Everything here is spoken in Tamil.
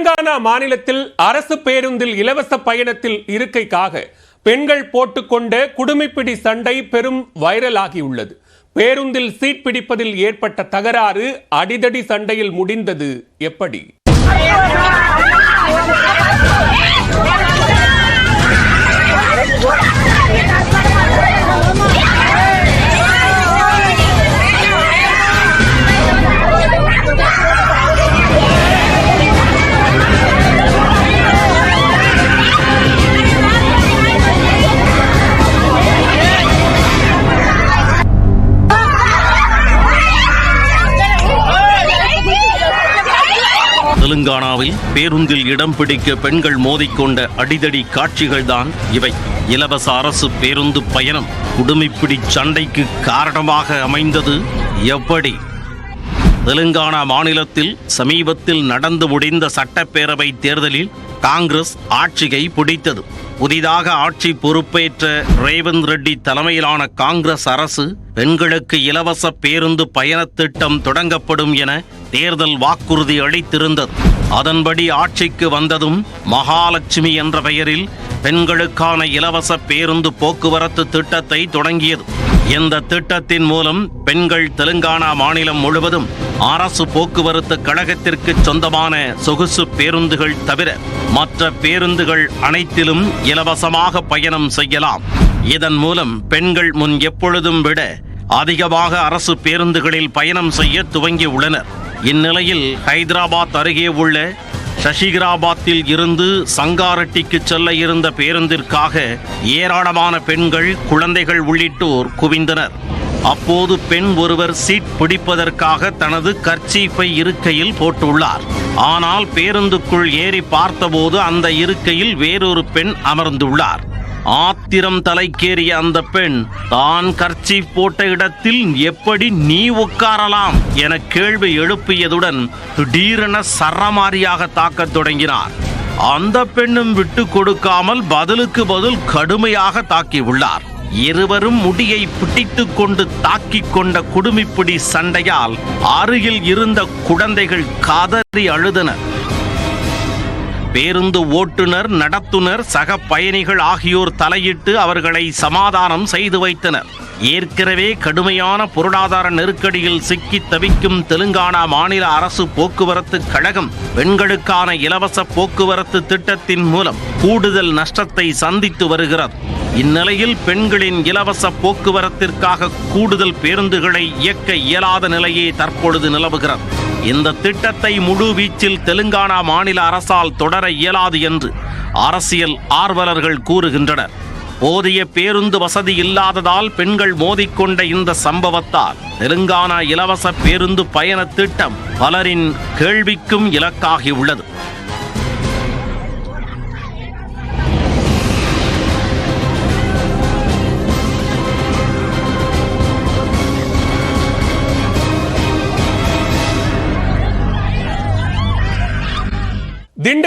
தெலுங்கானா மாநிலத்தில் அரசு பேருந்தில் இலவச பயணத்தில் இருக்கைக்காக பெண்கள் போட்டுக்கொண்ட குடுமிப்பிடி சண்டை பெரும் வைரலாகியுள்ளது. பேருந்தில் சீட் பிடிப்பதில் ஏற்பட்ட தகராறு அடிதடி சண்டையில் முடிந்தது எப்படி? தெலுங்கானாவில் பேருந்தில் இடம் பிடிக்க பெண்கள் மோதிக்கொண்ட அடிதடி காட்சிகள்தான் இவை. இலவச அரசு பேருந்து பயணம் குடுமிப்பிடி சண்டைக்கு காரணமாக அமைந்தது எப்படி? தெலுங்கானா மாநிலத்தில் சமீபத்தில் நடந்து முடிந்த சட்டப்பேரவை தேர்தலில் காங்கிரஸ் ஆட்சியை பிடித்தது. புதிதாக ஆட்சி பொறுப்பேற்ற ரேவந்த் ரெட்டி தலைமையிலான காங்கிரஸ் அரசு பெண்களுக்கு இலவச பேருந்து பயண திட்டம் தொடங்கப்படும் என தேர்தல் வாக்குறுதி அளித்திருந்தது. அதன்படி ஆட்சிக்கு வந்ததும் மகாலட்சுமி என்ற பெயரில் பெண்களுக்கான இலவச பேருந்து போக்குவரத்து திட்டத்தை தொடங்கியது. இந்த திட்டத்தின் மூலம் பெண்கள் தெலுங்கானா மாநிலம் முழுவதும் அரசு போக்குவரத்து கழகத்திற்கு சொந்தமான சொகுசு பேருந்துகள் தவிர மற்ற பேருந்துகள் அனைத்திலும் இலவசமாக பயணம் செய்யலாம். இதன் மூலம் பெண்கள் முன் எப்பொழுதும் விட அதிகமாக அரசு பேருந்துகளில் பயணம் செய்ய துவங்கியுள்ளனர். இந்நிலையில் ஹைதராபாத் அருகே உள்ள சசிகிராபாத்தில் இருந்து சங்காரெட்டிக்கு செல்ல இருந்த பேருந்திற்காக ஏராளமான பெண்கள், குழந்தைகள் உள்ளிட்டோர் குவிந்தனர். அப்போது பெண் ஒருவர் சீட் பிடிப்பதற்காக தனது கர்ச்சீப்பை இருக்கையில் போட்டுள்ளார். ஆனால் பேருந்துக்குள் ஏறி பார்த்தபோது அந்த இருக்கையில் வேறொரு பெண் அமர்ந்துள்ளார். ஆத்திரம் தலைக்கேறிய அந்த பெண் தான் கர்ச்சீப் போட்ட இடத்தில் எப்படி நீ உட்காரலாம் என கேள்வி எழுப்பியதுடன் திடீரென சரமாரியாக தாக்கத் தொடங்கினார். அந்த பெண்ணும் விட்டு கொடுக்காமல் பதிலுக்கு பதில் கடுமையாக தாக்கியுள்ளார். இருவரும் முடியை பிடித்துக் கொண்டு தாக்கிக் கொண்ட குடுமிப்பிடி சண்டையால் அருகில் இருந்த குழந்தைகள் கதறி அழுதனர். பேருந்து ஓட்டுநர், நடத்துனர், சக பயணிகள் ஆகியோர் தலையிட்டு அவர்களை சமாதானம் செய்து வைத்தனர். ஏற்கனவே கடுமையான பொருளாதார நெருக்கடியில் சிக்கி தவிக்கும் தெலுங்கானா மாநில அரசு போக்குவரத்து கழகம் பெண்களுக்கான இலவச போக்குவரத்து திட்டத்தின் மூலம் கூடுதல் நஷ்டத்தை சந்தித்து வருகிறது. இந்நிலையில் பெண்களின் இலவச போக்குவரத்திற்காக கூடுதல் பேருந்துகளை இயக்க இயலாத நிலையே தற்பொழுது நிலவுகிறது. இந்த திட்டத்தை முழு வீச்சில் தெலுங்கானா மாநில அரசால் தொடர இயலாது என்று அரசியல் ஆர்வலர்கள் கூறுகின்றனர். போதிய பேருந்து வசதி இல்லாததால் பெண்கள் மோதிக்கொண்ட இந்த சம்பவத்தால் தெலுங்கானா இலவச பேருந்து பயண திட்டம் பலரின் கேள்விக்கும் இலக்காகியுள்ளது. திண்டுக்கல்